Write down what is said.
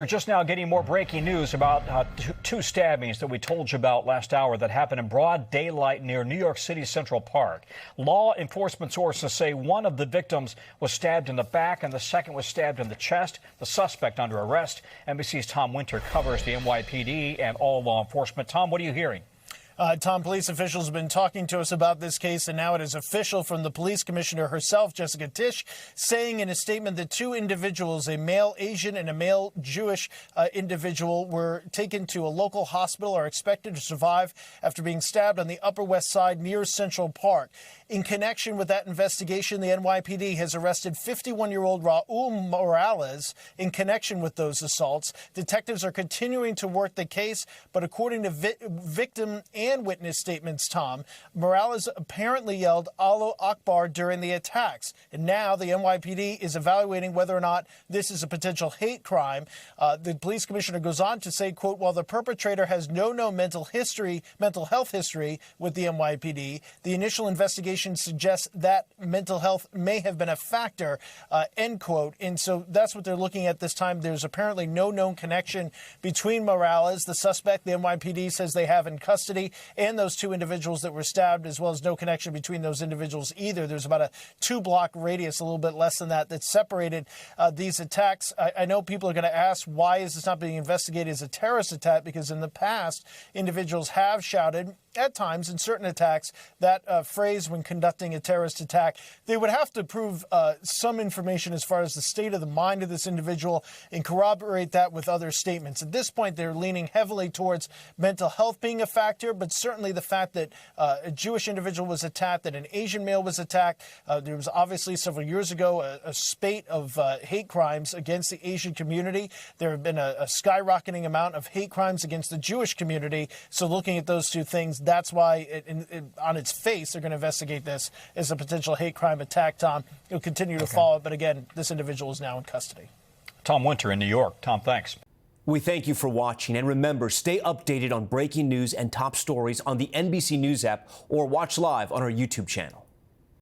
We're just now getting more breaking news about two stabbings that we told you about last hour that happened in broad daylight near New York City's Central Park. Law enforcement sources say one of the victims was stabbed in the back and the second was stabbed in the chest. The suspect under arrest. NBC's Tom Winter covers the NYPD and all law enforcement. Tom, what are you hearing? Tom, police officials have been talking to us about this case, and now it is official from the police commissioner herself, Jessica Tisch, saying in a statement that two individuals, a male Asian and a male Jewish individual, were taken to a local hospital, are expected to survive after being stabbed on the Upper West Side near Central Park. In connection with that investigation, the NYPD has arrested 51-year-old Raul Morales in connection with those assaults. Detectives are continuing to work the case, but according to victim and witness statements, Tom, Morales apparently yelled "Allahu Akbar" during the attacks. And now the NYPD is evaluating whether or not this is a potential hate crime. The police commissioner goes on to say, quote, while the perpetrator has no known mental health history with the NYPD, the initial investigation suggests that mental health may have been a factor, end quote. And so that's what they're looking at this time. There's apparently no known connection between Morales, the suspect the NYPD says they have in custody, and those two individuals that were stabbed, as well as no connection between those individuals either. There's about a 2-block radius, a little bit less than that, that separated these attacks. I know people are going to ask, why is this not being investigated as a terrorist attack? Because in the past, individuals have shouted at times in certain attacks that phrase when conducting a terrorist attack. They would have to prove some information as far as the state of the mind of this individual and corroborate that with other statements. At this point, they're leaning heavily towards mental health being a factor, but certainly the fact that a Jewish individual was attacked, that an Asian male was attacked. There was obviously several years ago a spate of hate crimes against the Asian community. There have been a skyrocketing amount of hate crimes against the Jewish community. So looking at those two things, that's why on its face, they're going to investigate this as a potential hate crime attack, Tom. It'll continue to follow. But again, this individual is now in custody. Tom Winter in New York. Tom, thanks. We thank you for watching. And remember, stay updated on breaking news and top stories on the NBC News app or watch live on our YouTube channel.